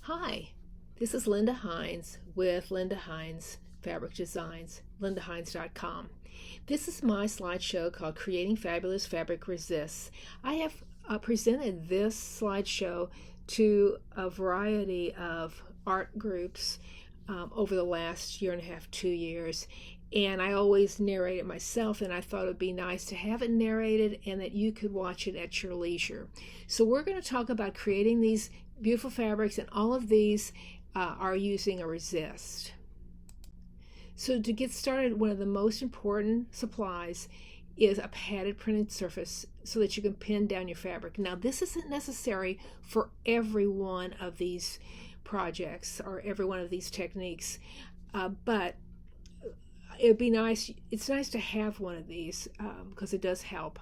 Hi, this is Linda Hines with Linda Hines Fabric Designs, lindahines.com. This is my slideshow called Creating Fabulous Fabric Resists. I have presented this slideshow to a variety of art groups over the last year and a half, 2 years. And I always narrate it myself, and I thought it would be nice to have it narrated and that you could watch it at your leisure. So we're going to talk about creating these beautiful fabrics, and all of these are using a resist. So to get started, one of the most important supplies is a padded printed surface so that you can pin down your fabric. Now, this isn't necessary for every one of these projects or every one of these techniques, but it'd be nice. It's nice to have one of these because it does help.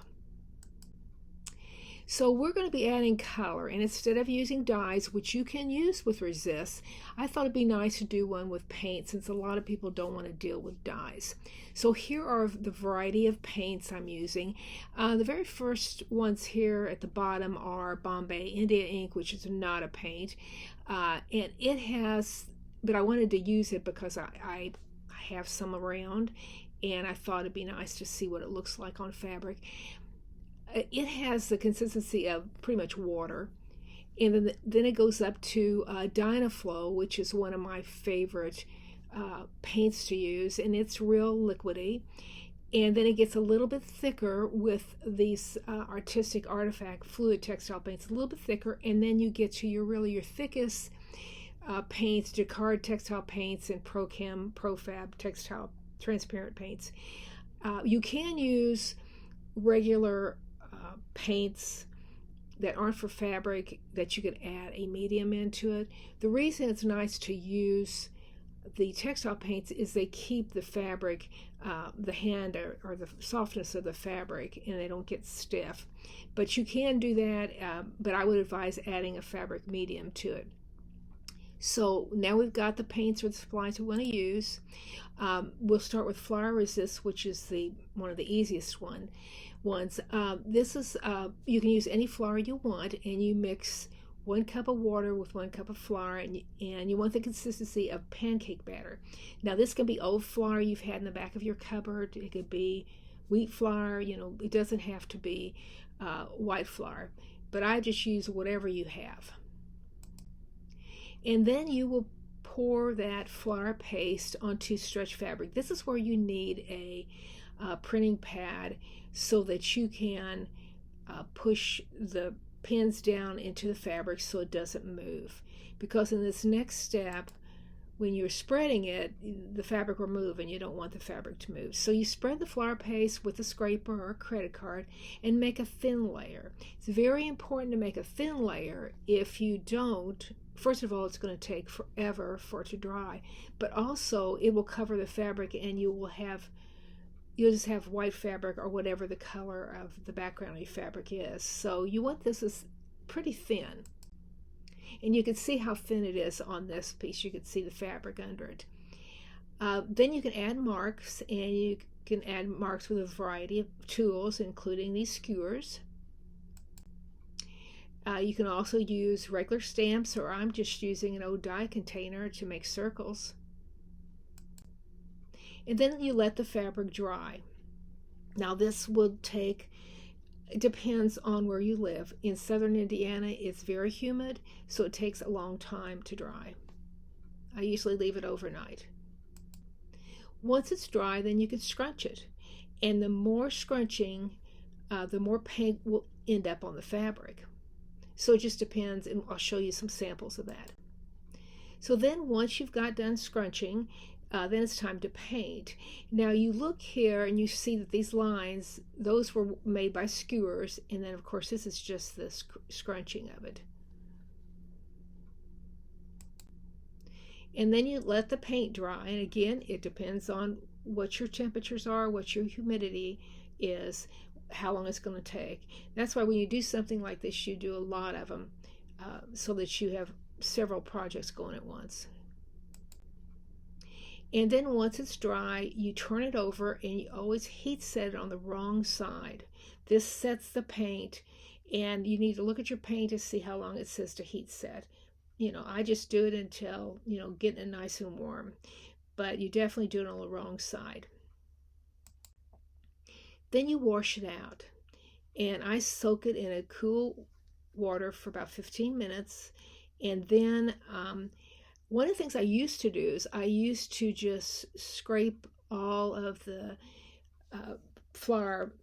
So we're going to be adding color, and instead of using dyes, which you can use with resists, I thought it'd be nice to do one with paint since a lot of people don't want to deal with dyes. So here are the variety of paints I'm using. The very first ones here at the bottom are Bombay India ink, which is not a paint, and it has, but I wanted to use it because I have some around, and I thought it'd be nice to see what it looks like on fabric. It has the consistency of pretty much water, and then it goes up to Dynaflow, which is one of my favorite paints to use, and it's real liquidy. And then it gets a little bit thicker with these artistic artifact fluid textile paints, a little bit thicker, and then you get to your thickest paints, Jacquard textile paints, and Profab textile transparent paints. You can use regular paints that aren't for fabric that you could add a medium into it. The reason it's nice to use the textile paints is they keep the fabric, the hand or the softness of the fabric, and they don't get stiff. But you can do that, but I would advise adding a fabric medium to it. So now we've got the paints or the supplies we want to use. We'll start with Flower Resist, which is one of the easiest ones. This is, you can use any flour you want, and you mix 1 cup of water with 1 cup of flour, and you want the consistency of pancake batter. Now this can be old flour you've had in the back of your cupboard. It could be wheat flour, it doesn't have to be white flour, but I just use whatever you have. And then you will pour that flour paste onto stretch fabric. This is where you need a printing pad so that you can push the pins down into the fabric so it doesn't move. Because in this next step, when you're spreading it, the fabric will move, and you don't want the fabric to move. So you spread the flour paste with a scraper or a credit card and make a thin layer. It's very important to make a thin layer. If you don't, first of all, it's going to take forever for it to dry, but also it will cover the fabric, and you'll just have white fabric or whatever the color of the background of your fabric is. So you want this as pretty thin. And you can see how thin it is on this piece. You can see the fabric under it. Then you can add marks, and you can add marks with a variety of tools, including these skewers. You can also use regular stamps, or I'm just using an old die container to make circles. And then you let the fabric dry. Now this will take, it depends on where you live. In southern Indiana, it's very humid, so it takes a long time to dry. I usually leave it overnight. Once it's dry, then you can scrunch it. And the more scrunching, the more paint will end up on the fabric. So it just depends, and I'll show you some samples of that. So then once you've got done scrunching, then it's time to paint. Now you look here and you see that these lines, those were made by skewers, and then of course this is just the scrunching of it. And then you let the paint dry, and again, it depends on what your temperatures are, what your humidity is, how long it's going to take. That's why when you do something like this, you do a lot of them so that you have several projects going at once. And then once it's dry, you turn it over, and you always heat set it on the wrong side. This sets the paint, and you need to look at your paint to see how long it says to heat set. I just do it until, getting it nice and warm. But you definitely do it on the wrong side. Then you wash it out. And I soak it in a cool water for about 15 minutes. And then one of the things I used to do is I used to just scrape all of the flour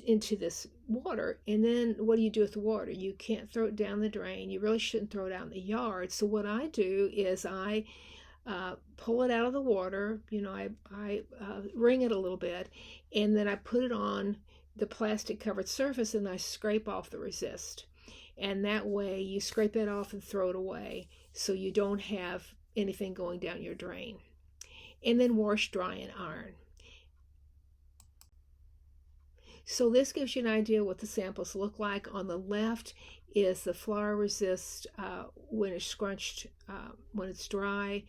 into this water. And then what do you do with the water? You can't throw it down the drain. You really shouldn't throw it out in the yard. So what I do is I pull it out of the water. I wring it a little bit, and then I put it on the plastic covered surface and I scrape off the resist. And that way you scrape it off and throw it away so you don't have anything going down your drain. And then wash, dry, and iron. So this gives you an idea what the samples look like. On the left is the flour resist when it's scrunched, when it's dry.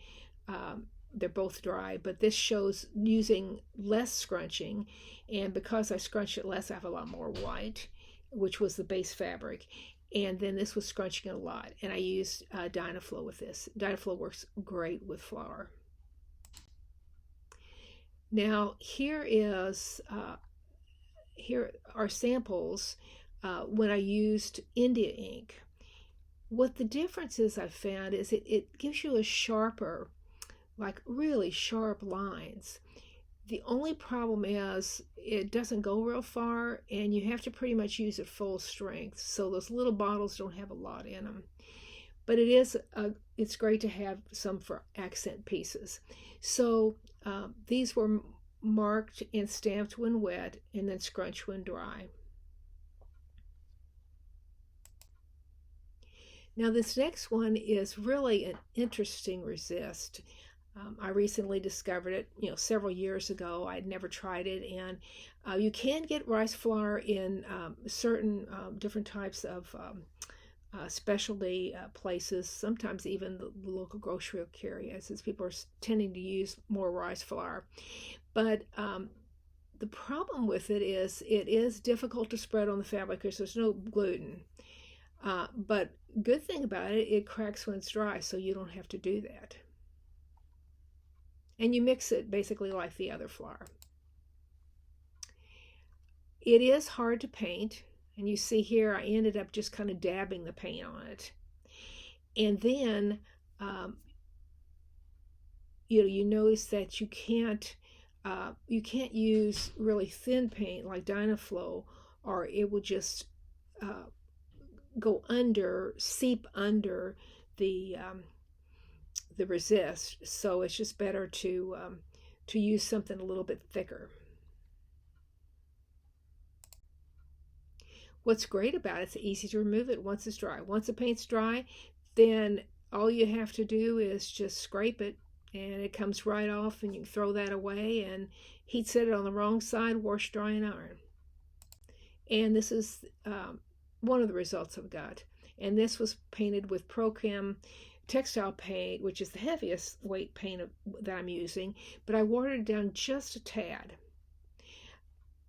They're both dry, but this shows using less scrunching, and because I scrunched it less, I have a lot more white, which was the base fabric. And then this was scrunching a lot, and I used Dynaflow with this. Dynaflow works great with flour. Now here are samples when I used India ink. What the difference is I've found is it gives you a sharper, like really sharp lines. The only problem is it doesn't go real far, and you have to pretty much use it full strength. So those little bottles don't have a lot in them. But it's great to have some for accent pieces. So these were marked and stamped when wet and then scrunched when dry. Now this next one is really an interesting resist. I recently discovered it, several years ago. I'd never tried it, and you can get rice flour in certain different types of specialty places. Sometimes even the local grocery will carry it, since people are tending to use more rice flour. But the problem with it is difficult to spread on the fabric because there's no gluten. But good thing about it, it cracks when it's dry, so you don't have to do that. And you mix it basically like the other flour. It is hard to paint, and you see here I ended up just kind of dabbing the paint on it. And then you notice that you can't use really thin paint like Dynaflow, or it will just seep under the resist. So it's just better to use something a little bit thicker. What's great about it, it's easy to remove it once it's dry. Once the paint's dry, then all you have to do is just scrape it, and it comes right off, and you can throw that away and heat set it on the wrong side, wash, dry, and iron. And this is one of the results I've got. And this was painted with Prochem textile paint, which is the heaviest weight paint that I'm using, but I watered it down just a tad.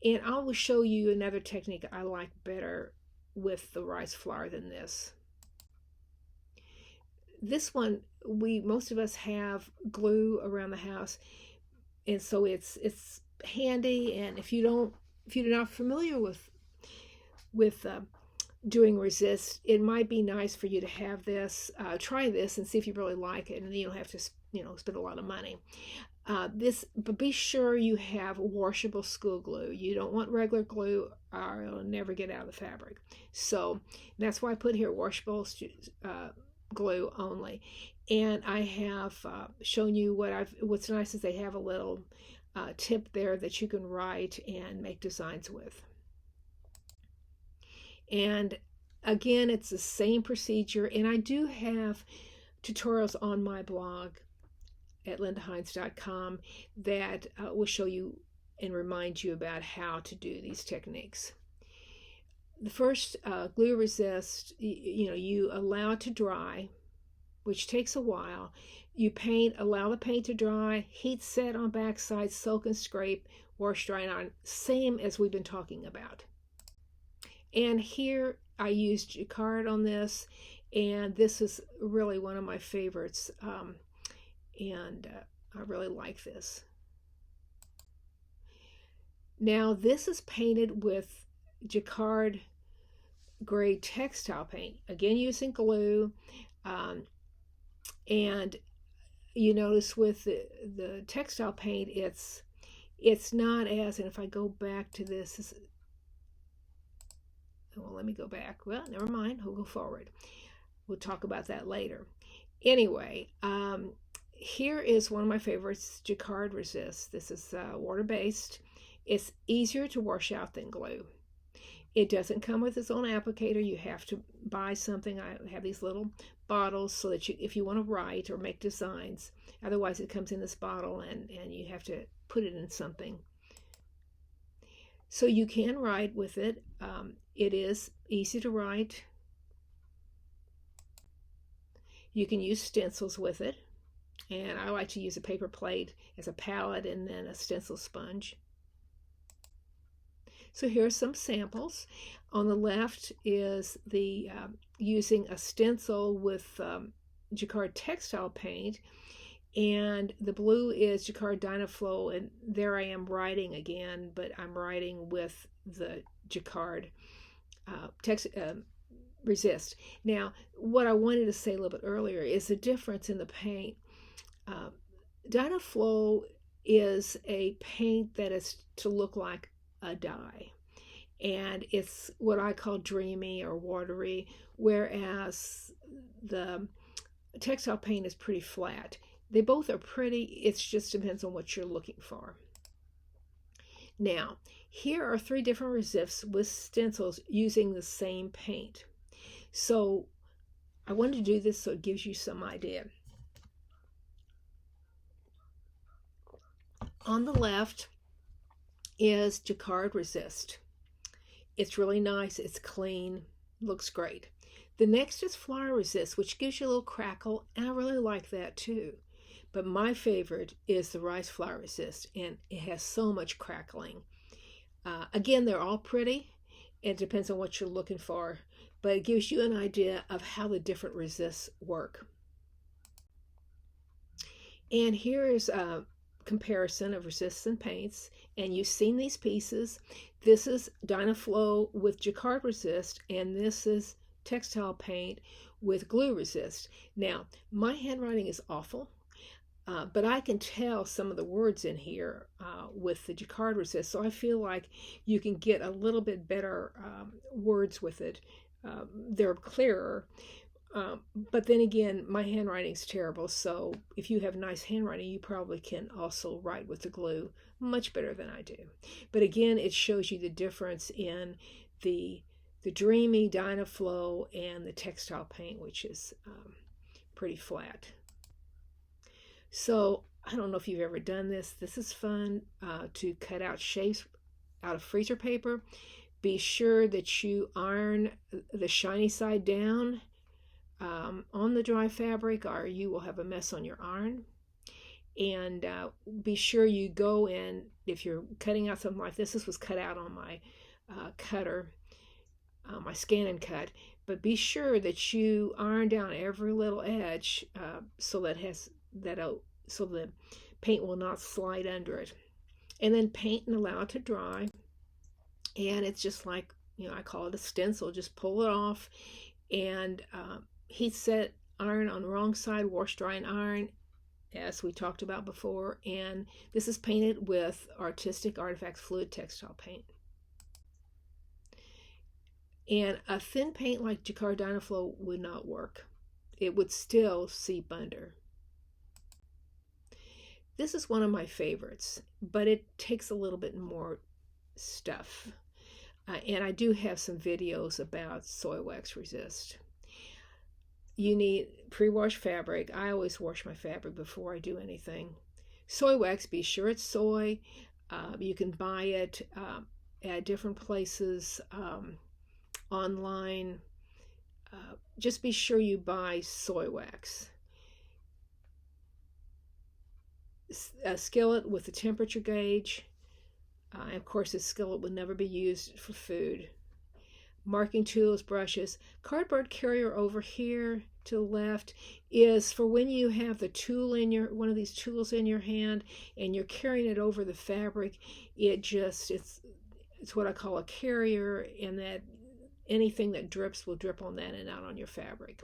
And I will show you another technique I like better with the rice flour than this. This one, most of us have glue around the house, and so it's handy. And if you're not familiar with doing resist, it might be nice for you to have this. Try this and see if you really like it, and then you don't have to spend a lot of money. But be sure you have washable school glue. You don't want regular glue, or it'll never get out of the fabric. So that's why I put here washable glue only. And I have shown you what's nice is they have a little tip there that you can write and make designs with. And again, it's the same procedure, and I do have tutorials on my blog at lindaheinz.com that will show you and remind you about how to do these techniques. The first glue resist, you allow it to dry, which takes a while. You allow the paint to dry, heat set on backside, soak and scrape, wash, dry, and iron, same as we've been talking about. And here I used jacquard on this, And this is really one of my favorites, and I really like this. Now this is painted with Jacquard gray textile paint, again using glue, um, and you notice with the textile paint, it's not as, and if I go back to this, well, let me go back. Well, never mind. We'll go forward. We'll talk about that later. Anyway, here is one of my favorites, Jacquard Resist. This is water-based. It's easier to wash out than glue. It doesn't come with its own applicator. You have to buy something. I have these little bottles so that if you want to write or make designs, otherwise it comes in this bottle and you have to put it in something. So you can write with it. It is easy to write. You can use stencils with it. And I like to use a paper plate as a palette and then a stencil sponge. So here are some samples. On the left is the using a stencil with Jacquard textile paint, and the blue is Jacquard Dynaflow, and there I am writing again, but I'm writing with the Jacquard Resist. Now, what I wanted to say a little bit earlier is the difference in the paint. Dynaflow is a paint that is to look like a dye, and it's what I call dreamy or watery, whereas the textile paint is pretty flat. They both are pretty, it just depends on what you're looking for. Now, here are 3 different resifs with stencils using the same paint. So I wanted to do this so it gives you some idea. On the left is Jacquard Resist. It's really nice, it's clean, looks great. The next is Flower Resist, which gives you a little crackle, and I really like that too. But my favorite is the Rice Flower Resist, and it has so much crackling. Again, they're all pretty. It depends on what you're looking for, but it gives you an idea of how the different resists work. And here is a comparison of resists and paints, and you've seen these pieces. This is Dynaflow with Jacquard Resist, and this is textile paint with glue resist. Now, my handwriting is awful, but I can tell some of the words in here with the Jacquard Resist, so I feel like you can get a little bit better words with it. They're clearer, but then again, my handwriting's terrible, so if you have nice handwriting, you probably can also write with the glue much better than I do. But again, it shows you the difference in the dreamy Dynaflow and the textile paint, which is pretty flat. So I don't know if you've ever done this. This is fun to cut out shapes out of freezer paper. Be sure that you iron the shiny side down on the dry fabric, or you will have a mess on your iron. And be sure you go in, if you're cutting out something like this was cut out on my cutter, my scan and cut, but be sure that you iron down every little edge so the paint will not slide under it. And then paint and allow it to dry. And it's just like, I call it a stencil. Just pull it off and heat set, iron on the wrong side, wash, dry, and iron, as we talked about before. And this is painted with Artistic Artifacts Fluid Textile Paint. And a thin paint like Jacquard Dynaflow would not work. It would still seep under. This is one of my favorites, but it takes a little bit more stuff. And I do have some videos about soy wax resist. You need pre-washed fabric. I always wash my fabric before I do anything. Soy wax, be sure it's soy. You can buy it at different places online. Just be sure you buy soy wax. A skillet with a temperature gauge. Of course, this skillet would never be used for food. marking tools, brushes. Cardboard carrier over here to the left is for when you have the tool in one of these tools in your hand and you're carrying it over the fabric. It's what I call a carrier, and that anything that drips will drip on that and out on your fabric.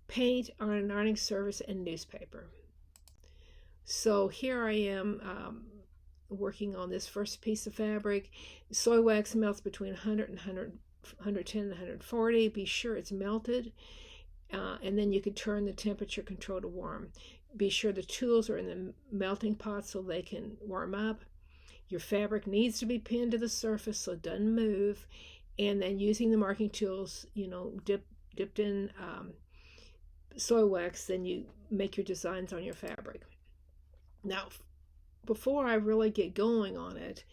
Paint, ironing service, and newspaper. So here I am working on this first piece of fabric. Soy wax melts between 100 and 110 and 140. Be sure it's melted, and then you can turn the temperature control to warm. Be sure the tools are in the melting pot so they can warm up. Your fabric needs to be pinned to the surface so it doesn't move. And then using the marking tools, dipped in soy wax, then you make your designs on your fabric. Now, before I really get going on it,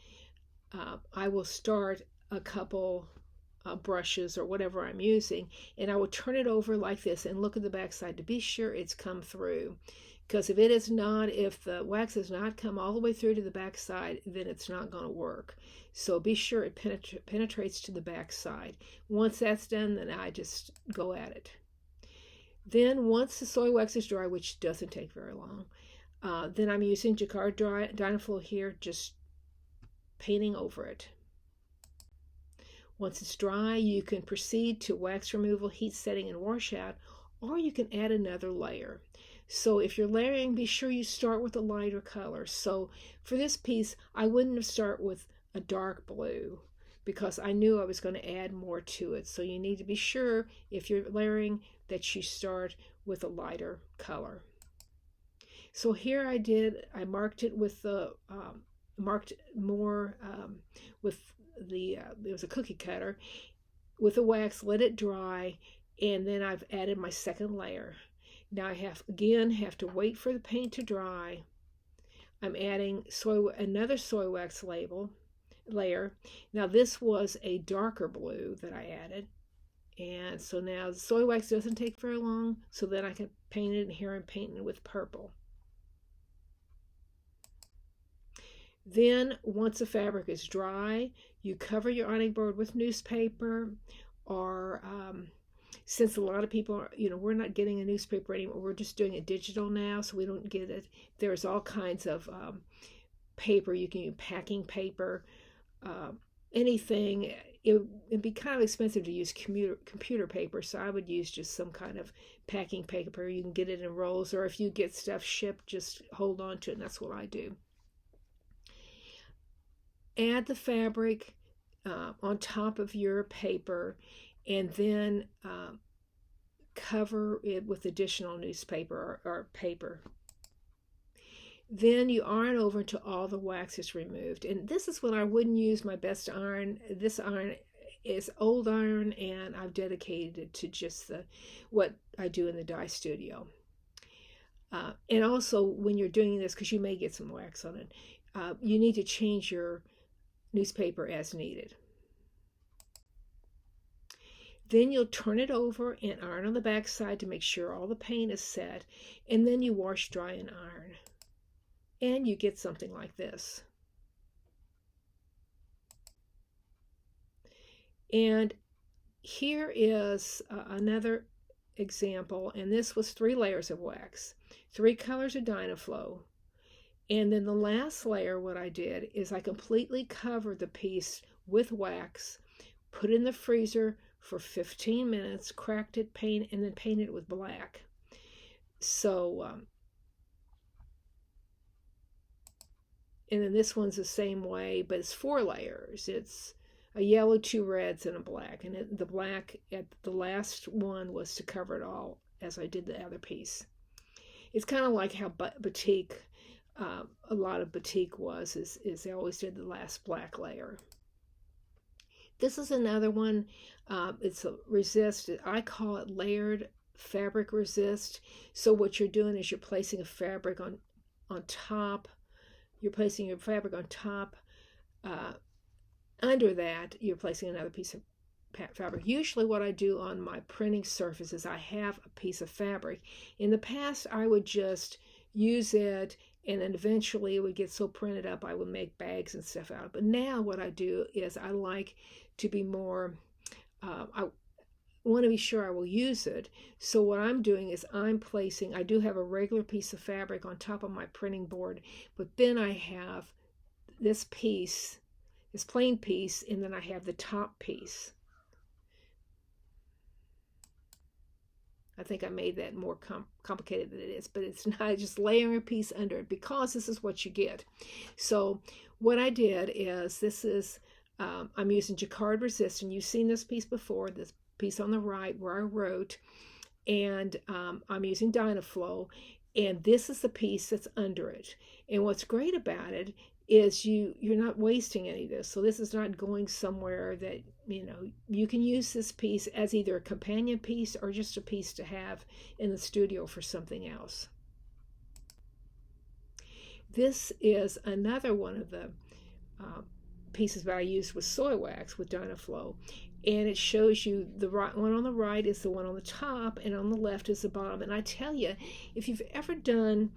I will start a couple brushes or whatever I'm using, and I will turn it over like this and look at the back side to be sure it's come through. Because if the wax has not come all the way through to the back side, then it's not going to work. So be sure it penetrates to the back side. Once that's done, then I just go at it. Then once the soy wax is dry, which doesn't take very long, then I'm using Jacquard Dynaflow here, just painting over it. Once it's dry, you can proceed to wax removal, heat setting, and washout, or you can add another layer. So if you're layering, be sure you start with a lighter color. So for this piece, I wouldn't have started with a dark blue because I knew I was going to add more to it. So you need to be sure if you're layering that you start with a lighter color. So here I marked it with the, marked more with the, it was a cookie cutter with the wax, let it dry, and then I've added my second layer. Now I have to wait for the paint to dry. I'm adding another soy wax layer. Now this was a darker blue that I added. And so now the soy wax doesn't take very long, so then I can paint it, and here I'm painting it with purple. Then once the fabric is dry, you cover your ironing board with newspaper, or since a lot of people are, we're not getting a newspaper anymore, we're just doing it digital now, so we don't get it. There's all kinds of paper. You can use packing paper, anything. It'd be kind of expensive to use computer paper, so I would use just some kind of packing paper. You can get it in rolls, or if you get stuff shipped, just hold on to it, and that's what I do. Add the fabric on top of your paper, and then cover it with additional newspaper or paper. Then you iron over until all the wax is removed. And this is when I wouldn't use my best iron. This iron is old iron, and I've dedicated it to just what I do in the dye studio. And also when you're doing this, because you may get some wax on it, you need to change your newspaper as needed. Then you'll turn it over and iron on the back side to make sure all the paint is set, and then you wash, dry, and iron. And you get something like this. And here is another example, and this was 3 layers of wax, 3 colors of Dynaflow. And then the last layer, what I did is I completely covered the piece with wax, put it in the freezer for 15 minutes, cracked it, and then painted it with black. So, and then this one's the same way, but it's 4 layers. It's a yellow, 2 reds, and a black. And the black at the last one was to cover it all as I did the other piece. It's kind of like how batik, a lot of batik is they always did the last black layer. This is another one. It's a resist. I call it layered fabric resist. So what you're doing is you're placing a fabric on top. You're placing your fabric on top. Under that, you're placing another piece of fabric. Usually what I do on my printing surface is I have a piece of fabric. In the past, I would just use it, and then eventually it would get so printed up I would make bags and stuff out of it. But now what I do is I like to be more I want to be sure I will use it. So what I'm doing is I do have a regular piece of fabric on top of my printing board, but then I have this piece, this plain piece, and then I have the top piece. I think I made that more complicated than it is, but it's not. Just layering a piece under it because this is what you get. So what I did is I'm using jacquard resist, you've seen this piece before, this piece on the right where I wrote, and I'm using Dynaflow, and this is the piece that's under it. And what's great about it is you're not wasting any of this. So this is not going somewhere that, you can use this piece as either a companion piece or just a piece to have in the studio for something else. This is another one of the pieces that I used with soy wax with Dynaflow, and it shows you the right one on the right is the one on the top, and on the left is the bottom. And I tell you, if you've ever done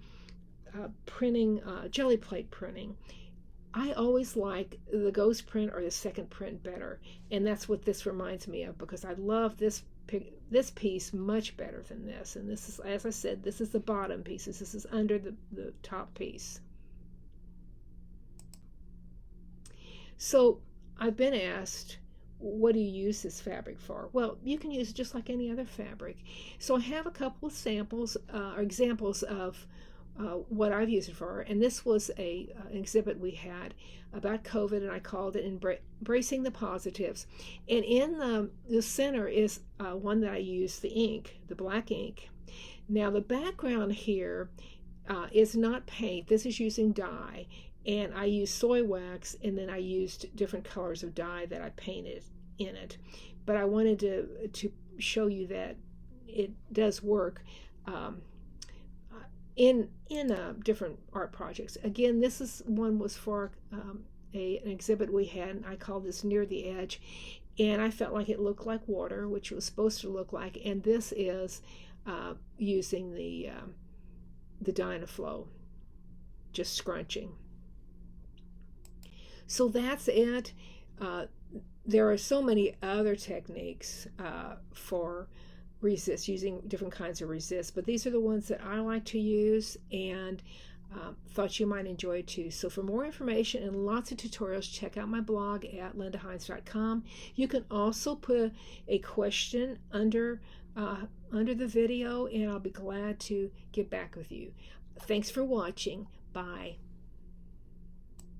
printing, jelly plate printing, I always like the ghost print or the second print better, and that's what this reminds me of, because I love this piece much better than this. And this is, as I said, this is the bottom piece. This is under the top piece. So I've been asked, what do you use this fabric for? Well, you can use it just like any other fabric. So I have a couple of samples or examples of what I've used it for, and this was an exhibit we had about COVID, and I called it Embracing the Positives. And in the center is one that I used, the ink, the black ink. Now the background here is not paint. This is using dye, and I used soy wax, and then I used different colors of dye that I painted in it. But I wanted to show you that it does work in different art projects. Again, this was for an exhibit we had, and I called this Near the Edge, and I felt like it looked like water, which it was supposed to look like. And this is using the Dynaflow, just scrunching. So that's it. There are so many other techniques for resist, using different kinds of resist, but these are the ones that I like to use, and thought you might enjoy too. So for more information and lots of tutorials, check out my blog at lindaheinz.com. You can also put a question under the video, and I'll be glad to get back with you. Thanks for watching. Bye.